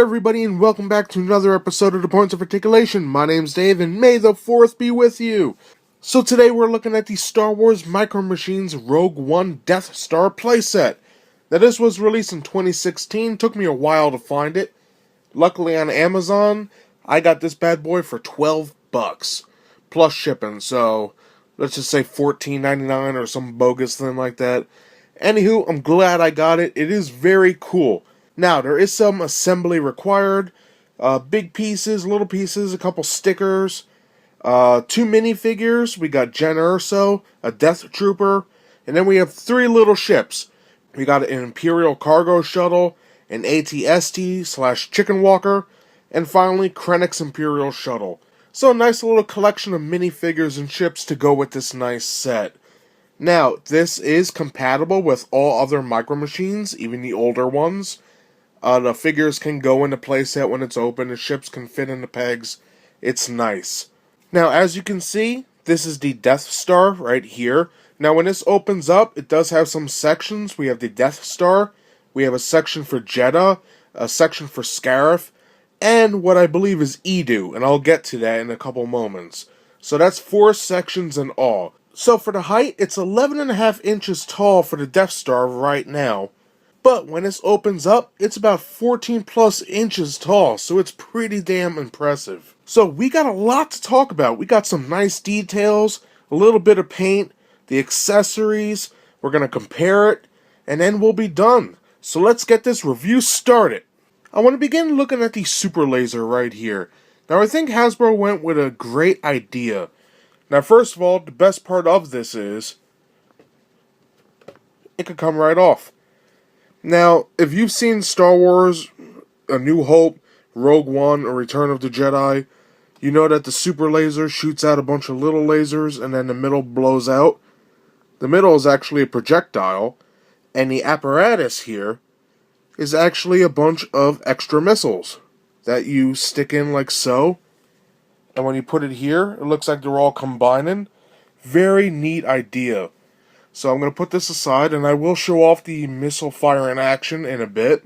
everybody, and welcome back to another episode of the Points of Articulation. My name's Dave, and may the 4th be with you. So today we're looking at the Star Wars Micro Machines Rogue One Death Star playset. Now this was released in 2016, took me a while to find it. Luckily on Amazon, I got this bad boy for $12, plus shipping, so let's just say $14.99 or some bogus thing like that. Anywho, I'm glad I got it. It is very cool. Now, there is some assembly required. Big pieces, little pieces, a couple stickers, 2 minifigures. We got Jen Erso, a Death Trooper, and then we have 3 little ships. We got an Imperial cargo shuttle, an AT-ST/Chicken Walker, and finally Krennic's Imperial shuttle. So a nice little collection of minifigures and ships to go with this nice set. Now, this is compatible with all other Micro Machines, even the older ones. The figures can go in the playset when it's open, the ships can fit in the pegs. It's nice. Now, as you can see, this is the Death Star right here. Now, when this opens up, it does have some sections. We have the Death Star, we have a section for Jedha, a section for Scarif, and what I believe is Edu, and I'll get to that in a couple moments. So that's 4 sections in all. So for the height, it's 11.5 inches tall for the Death Star right now. But when this opens up, it's about 14 plus inches tall, so it's pretty damn impressive. So we got a lot to talk about. We got some nice details, a little bit of paint, the accessories, we're going to compare it, and then we'll be done. So let's get this review started. I want to begin looking at the super laser right here. Now I think Hasbro went with a great idea. Now first of all, the best part of this is it could come right off. Now, if you've seen Star Wars, A New Hope, Rogue One, or Return of the Jedi, you know that the super laser shoots out a bunch of little lasers and then the middle blows out. The middle is actually a projectile, and the apparatus here is actually a bunch of extra missiles that you stick in like so. And when you put it here, it looks like they're all combining. Very neat idea. So I'm going to put this aside, and I will show off the missile fire in action in a bit.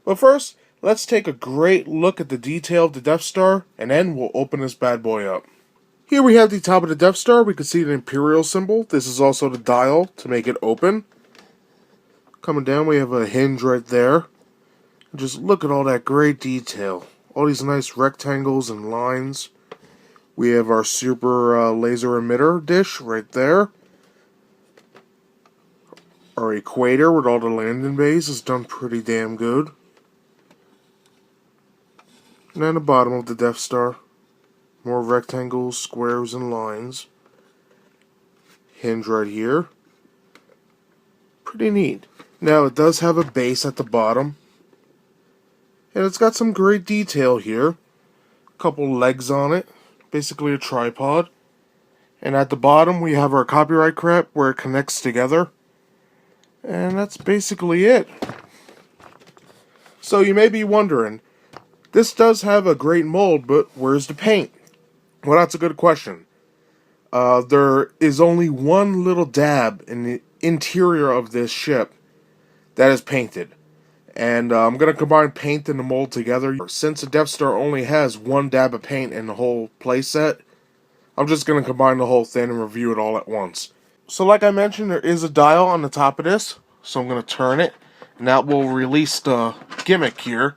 But first, let's take a great look at the detail of the Death Star, and then we'll open this bad boy up. Here we have the top of the Death Star. We can see the Imperial symbol. This is also the dial to make it open. Coming down, we have a hinge right there. Just look at all that great detail. All these nice rectangles and lines. We have our super laser emitter dish right there. Our equator with all the landing bays is done pretty damn good. And then the bottom of the Death Star. More rectangles, squares, and lines. Hinge right here. Pretty neat. Now it does have a base at the bottom. And it's got some great detail here. A couple legs on it. Basically a tripod. And at the bottom we have our copyright crap where it connects together. And that's basically it. So you may be wondering, this does have a great mold, but where's the paint? Well, that's a good question. There is only one little dab in the interior of this ship that is painted. And I'm going to combine paint and the mold together. Since the Death Star only has one dab of paint in the whole playset, I'm just going to combine the whole thing and review it all at once. So like I mentioned, there is a dial on the top of this. So I'm going to turn it, and that will release the gimmick here.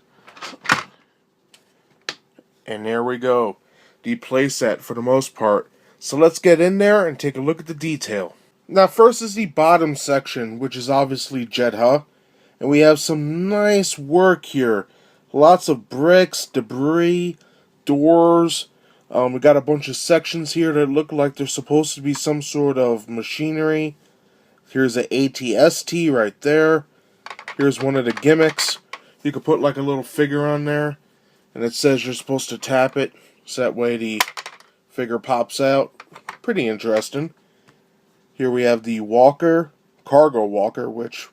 And there we go. The playset for the most part. So let's get in there and take a look at the detail. Now first is the bottom section, which is obviously Jedha. And we have some nice work here. Lots of bricks, debris, doors. We got a bunch of sections here that look like they're supposed to be some sort of machinery. Here's an AT-ST right there. Here's one of the gimmicks. You could put like a little figure on there. And it says you're supposed to tap it. So that way the figure pops out. Pretty interesting. Here we have the walker, cargo walker, which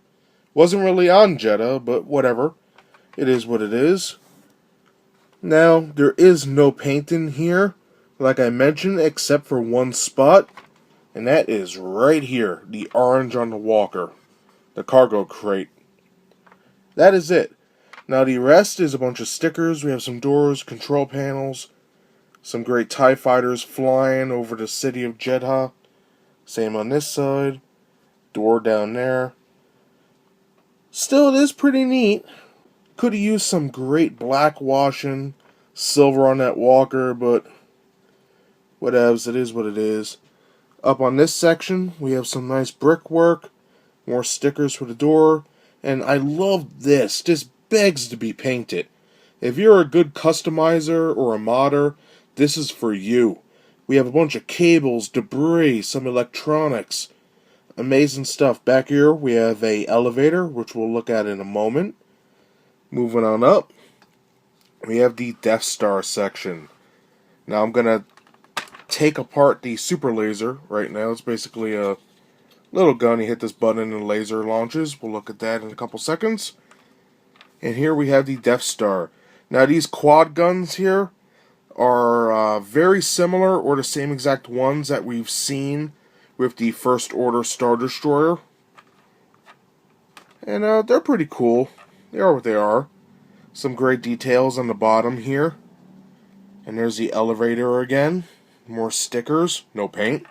wasn't really on Jedha, but whatever. It is what it is. Now, there is no paint in here, like I mentioned, except for one spot. And that is right here, the orange on the walker, the cargo crate. That is it. Now the rest is a bunch of stickers. We have some doors, control panels, some great TIE fighters flying over the city of Jedha. Same on this side. Door down there. Still, it is pretty neat. Could have used some great black washing, silver on that walker, but whatevs, it is what it is. Up on this section, we have some nice brickwork, more stickers for the door, and I love this. This begs to be painted. If you're a good customizer or a modder, this is for you. We have a bunch of cables, debris, some electronics. Amazing stuff. Back here we have a elevator, which we'll look at in a moment. Moving on up, we have the Death Star section. Now I'm going to take apart the super laser right now. It's basically a little gun. You hit this button and the laser launches. We'll look at that in a couple seconds. And here we have the Death Star. Now these quad guns here are very similar or the same exact ones that we've seen with the First Order Star Destroyer. And they're pretty cool. They are what they are. Some great details on the bottom here. And there's the elevator again. More stickers, no paint.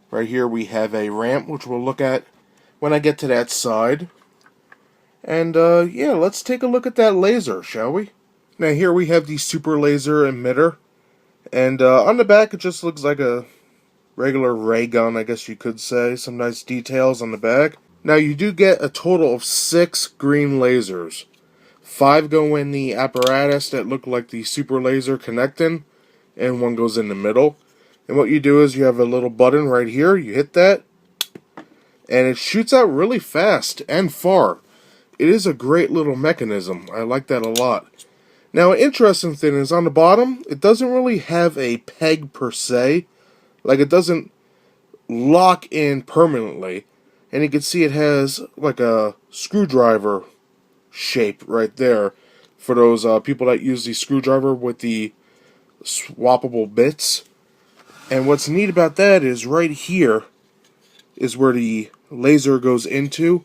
Right here we have a ramp, which we'll look at when I get to that side. And yeah, let's take a look at that laser, shall we? Now here we have the super laser emitter. And on the back it just looks like a regular ray gun, I guess you could say. Some nice details on the back. Now you do get a total of 6 green lasers. 5 go in the apparatus that look like the super laser connecting, and 1 goes in the middle. And what you do is you have a little button right here, you hit that, and it shoots out really fast and far. It is a great little mechanism. I like that a lot. Now, an interesting thing is on the bottom, it doesn't really have a peg per se. Like, it doesn't lock in permanently. And you can see it has like a screwdriver shape right there for those people that use the screwdriver with the swappable bits. And what's neat about that is right here is where the laser goes into.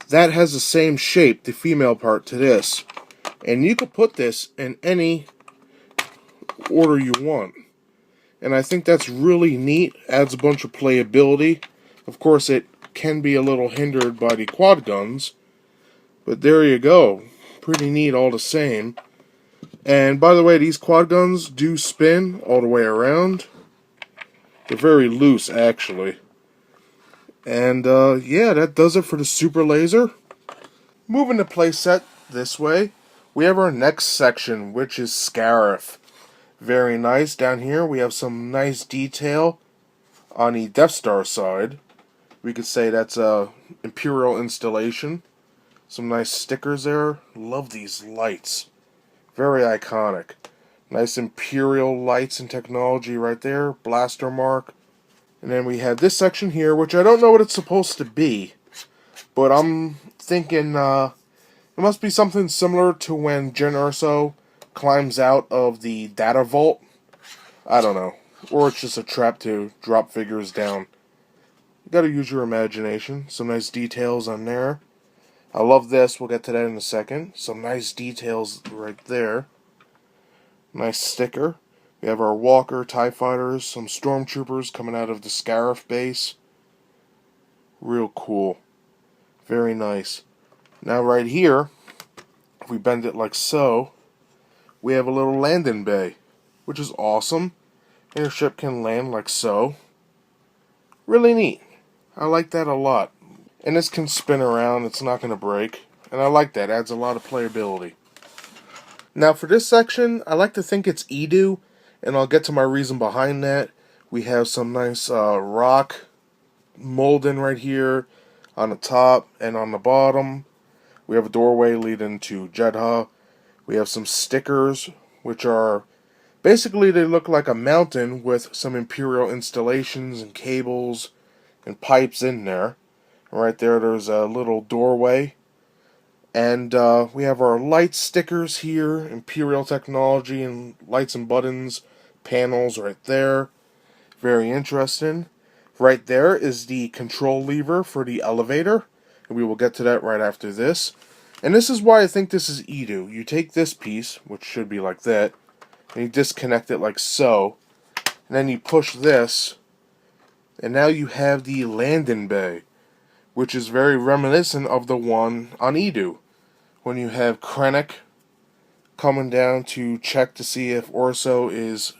That has the same shape, the female part, to this. And you could put this in any order you want. And I think that's really neat. Adds a bunch of playability. Of course, it can be a little hindered by the quad guns. But there you go. Pretty neat all the same. And by the way, these quad guns do spin all the way around. They're very loose, actually. And yeah, that does it for the super laser. Moving the playset this way, we have our next section, which is Scarif. Very nice. Down here, we have some nice detail on the Death Star side. We could say that's a Imperial installation. Some nice stickers there. Love these lights. Very iconic. Nice Imperial lights and technology right there. Blaster mark. And then we have this section here, which I don't know what it's supposed to be. But I'm thinking it must be something similar to when Jyn Erso climbs out of the data vault. I don't know. Or it's just a trap to drop figures down. You gotta use your imagination. Some nice details on there. I love this. We'll get to that in a second. Some nice details right there. Nice sticker. We have our Walker, TIE Fighters, some Stormtroopers coming out of the Scarif base. Real cool. Very nice. Now right here, if we bend it like so, we have a little landing bay, which is awesome. And your ship can land like so. Really neat. I like that a lot. And this can spin around, it's not going to break. And I like that, adds a lot of playability. Now for this section, I like to think it's Edu, and I'll get to my reason behind that. We have some nice rock molding right here on the top and on the bottom. We have a doorway leading to Jedha. We have some stickers, which are basically, they look like a mountain with some Imperial installations and cables and pipes in there. Right there, there's a little doorway. And we have our light stickers here, Imperial technology and lights and buttons, panels right there. Very interesting. Right there is the control lever for the elevator. And we will get to that right after this. And this is why I think this is Edu. You take this piece, which should be like that, and you disconnect it like so, and then you push this, and now you have the landing bay, which is very reminiscent of the one on Edu, when you have Krennic coming down to check to see if Orso is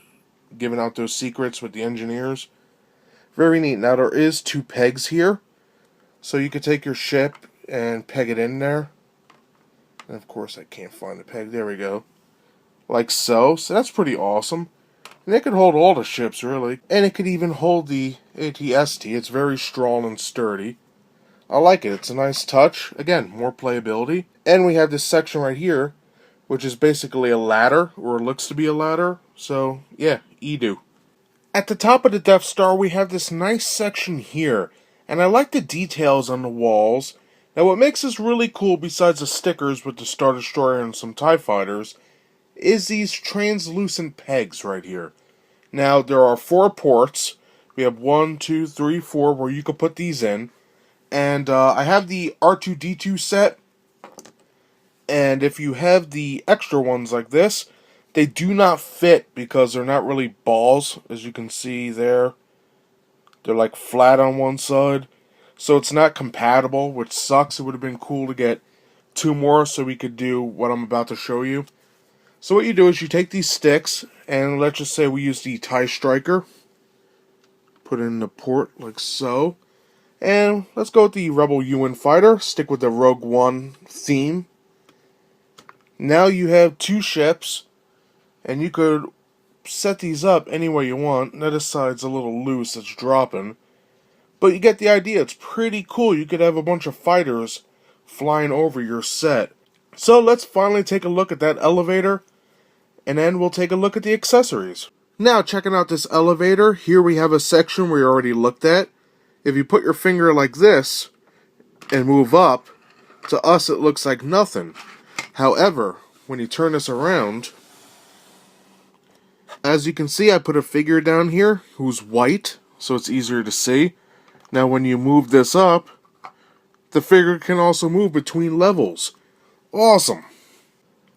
giving out those secrets with the engineers. Very neat. Now there is 2 pegs here, so you could take your ship and peg it in there. And of course I can't find the peg. There we go. Like so. So that's pretty awesome. And it could hold all the ships, really. And it could even hold the ATST. It's very strong and sturdy. I like it. It's a nice touch. Again, more playability. And we have this section right here, which is basically a ladder, or looks to be a ladder. So, yeah, Edu. At the top of the Death Star, we have this nice section here. And I like the details on the walls. Now, what makes this really cool, besides the stickers with the Star Destroyer and some TIE Fighters, is these translucent pegs right here. Now, there are 4 ports. We have 1, 2, 3, 4 where you could put these in. And I have the R2-D2 set. And if you have the extra ones like this, they do not fit because they're not really balls, as you can see there. They're like flat on one side. So it's not compatible, which sucks. It would have been cool to get 2 more so we could do what I'm about to show you. So what you do is you take these sticks, and let's just say we use the TIE Striker. Put it in the port like so. And let's go with the Rebel UN Fighter. Stick with the Rogue One theme. Now you have 2 ships, and you could set these up any way you want. Now this side's a little loose, it's dropping. But you get the idea, it's pretty cool. You could have a bunch of fighters flying over your set. So let's finally take a look at that elevator, and then we'll take a look at the accessories. Now, checking out this elevator, here we have a section we already looked at. If you put your finger like this and move up, to us it looks like nothing. However, when you turn this around, as you can see, I put a figure down here who's white, so it's easier to see. Now, when you move this up, the figure can also move between levels. Awesome!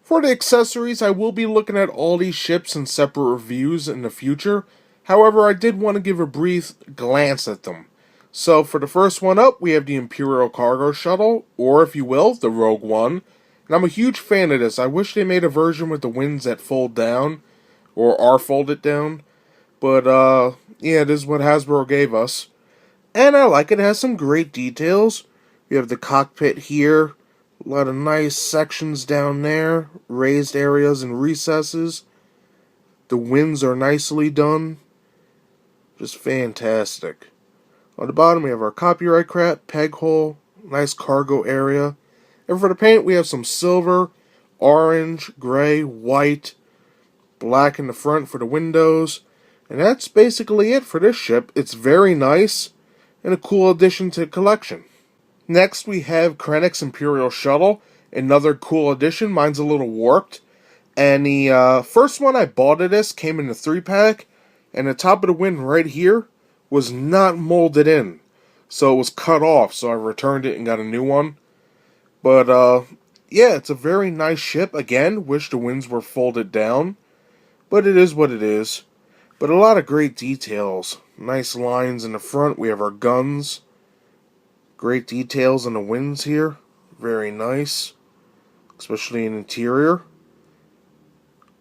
For the accessories, I will be looking at all these ships in separate reviews in the future. However, I did want to give a brief glance at them. So, for the first one up, we have the Imperial Cargo Shuttle, or if you will, the Rogue One. And I'm a huge fan of this. I wish they made a version with the wings that fold down, or are folded down. But, yeah, this is what Hasbro gave us. And I like it. It has some great details. We have the cockpit here. A lot of nice sections down there. Raised areas and recesses. The wings are nicely done. Just fantastic. On the bottom we have our copyright crap, peg hole, nice cargo area. And for the paint we have some silver, orange, gray, white, black in the front for the windows. And that's basically it for this ship. It's very nice and a cool addition to the collection. Next we have Krennic's Imperial Shuttle. Another cool addition. Mine's a little warped. And the first one I bought of this came in a 3-pack. And the top of the wing right here was not molded in. So it was cut off. So I returned it and got a new one. But yeah, it's a very nice ship. Again, wish the wings were folded down. But it is what it is. But a lot of great details. Nice lines in the front. We have our guns. Great details on the wings here. Very nice. Especially in the interior.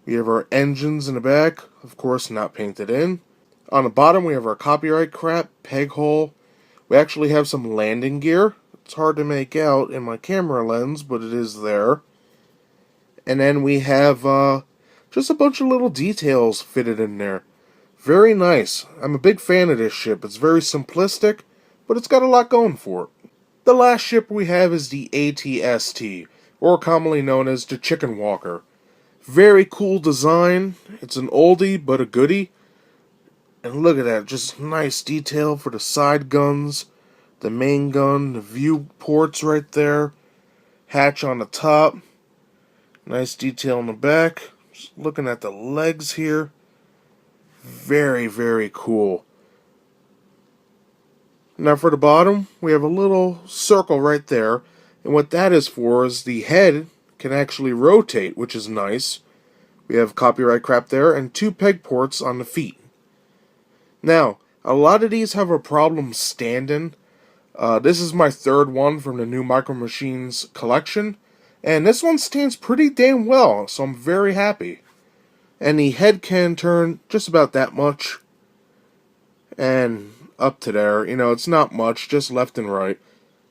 We have our engines in the back. Of course, not painted in. On the bottom, we have our copyright crap, peg hole. We actually have some landing gear. It's hard to make out in my camera lens, but it is there. And then we have just a bunch of little details fitted in there. Very nice. I'm a big fan of this ship. It's very simplistic, but it's got a lot going for it. The last ship we have is the ATST, or commonly known as the Chicken Walker. Very cool design. It's an oldie, but a goodie. And look at that, just nice detail for the side guns, the main gun, the view ports right there, hatch on the top, nice detail on the back. Just looking at the legs here. Very, very cool. Now for the bottom, we have a little circle right there. And what that is for is the head can actually rotate, which is nice. We have copyright crap there, and 2 peg ports on the feet. Now, a lot of these have a problem standing. This is my 3rd one from the new Micro Machines collection, and this one stands pretty damn well, so I'm very happy. And the head can turn just about that much, and up to there. It's not much, just left and right.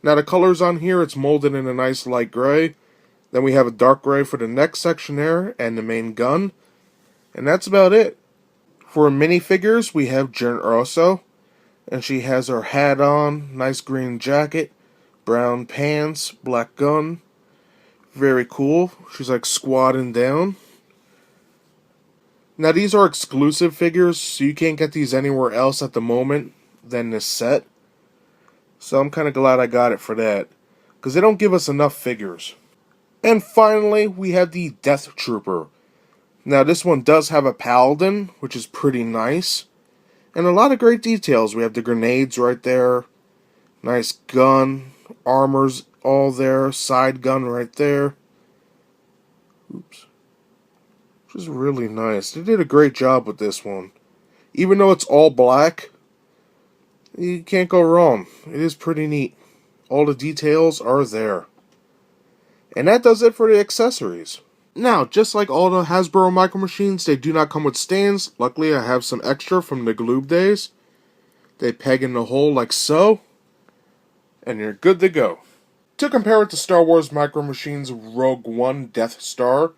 Now the colors on here, it's molded in a nice light gray. Then we have a dark gray for the neck section there, and the main gun. And that's about it. For minifigures, we have Jen Urso, and she has her hat on, nice green jacket, brown pants, black gun. Very cool. She's like squatting down. Now these are exclusive figures, so you can't get these anywhere else at the moment than this set. So I'm kind of glad I got it for that, because they don't give us enough figures. And finally, we have the Death Trooper. Now this one does have a paladin, which is pretty nice. And a lot of great details. We have the grenades right there. Nice gun. Armor's all there. Side gun right there. Oops. Which is really nice. They did a great job with this one. Even though it's all black, you can't go wrong. It is pretty neat. All the details are there. And that does it for the accessories. Now, just like all the Hasbro Micro Machines, they do not come with stands. Luckily, I have some extra from the Gloob days. They peg in the hole like so, and you're good to go. To compare it to Star Wars Micro Machines Rogue One Death Star,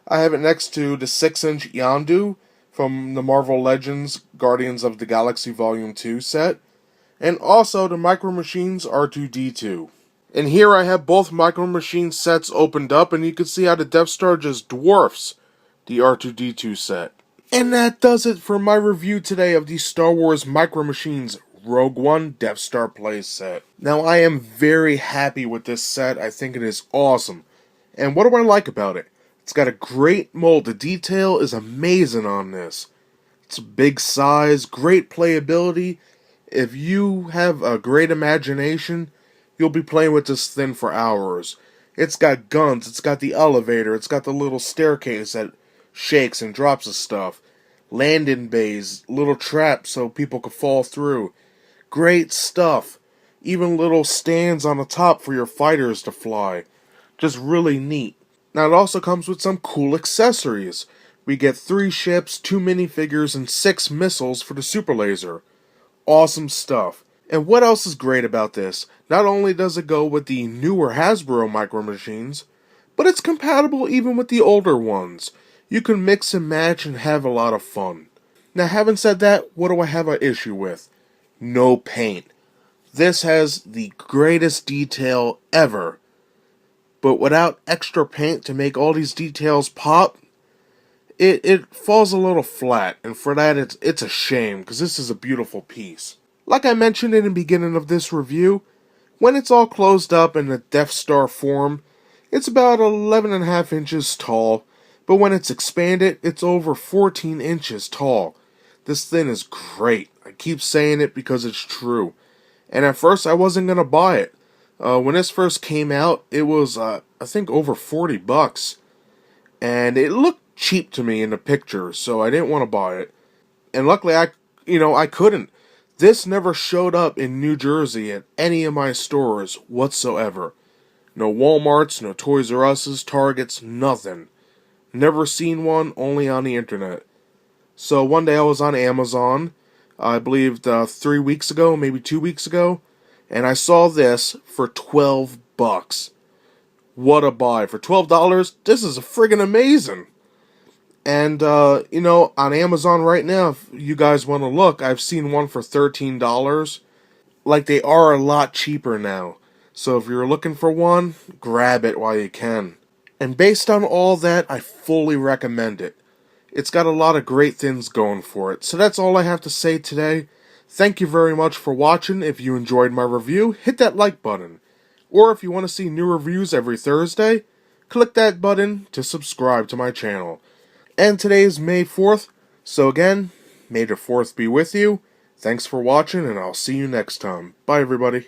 I have it next to the 6-inch Yondu from the Marvel Legends Guardians of the Galaxy Volume 2 set, and also the Micro Machines R2-D2. And here I have both Micro Machine sets opened up, and you can see how the Death Star just dwarfs the R2-D2 set. And that does it for my review today of the Star Wars Micro Machines Rogue One Death Star playset. Now I am very happy with this set. I think it is awesome. And what do I like about it? It's got a great mold. The detail is amazing on this. It's a big size, great playability. If you have a great imagination, you'll be playing with this thing for hours. It's got guns, it's got the elevator, it's got the little staircase that shakes and drops the stuff. Landing bays, little traps so people could fall through. Great stuff. Even little stands on the top for your fighters to fly. Just really neat. Now it also comes with some cool accessories. We get 3 ships, 2 minifigures, and 6 missiles for the super laser. Awesome stuff. And what else is great about this? Not only does it go with the newer Hasbro Micro Machines, but it's compatible even with the older ones. You can mix and match and have a lot of fun. Now, having said that, what do I have an issue with? No paint. This has the greatest detail ever, but without extra paint to make all these details pop, it falls a little flat, and for that it's a shame, because this is a beautiful piece. Like I mentioned in the beginning of this review, when it's all closed up in the Death Star form, it's about 11.5 inches tall, but when it's expanded, it's over 14 inches tall. This thing is great. I keep saying it because it's true. And at first I wasn't going to buy it. When this first came out, it was, I think, over $40. And it looked cheap to me in the picture, so I didn't want to buy it. And luckily, I couldn't. This never showed up in New Jersey at any of my stores whatsoever. No Walmarts, no Toys R Us's, Targets, nothing. Never seen one, only on the internet. So one day I was on Amazon, I believe 3 weeks ago, maybe 2 weeks ago, and I saw this for $12. What a buy. For $12, this is friggin' amazing. And, on Amazon right now, if you guys want to look, I've seen one for $13. Like, they are a lot cheaper now. So if you're looking for one, grab it while you can. And based on all that, I fully recommend it. It's got a lot of great things going for it. So that's all I have to say today. Thank you very much for watching. If you enjoyed my review, hit that like button. Or if you want to see new reviews every Thursday, click that button to subscribe to my channel. And today is May 4th, so again, may the 4th be with you. Thanks for watching, and I'll see you next time. Bye, everybody.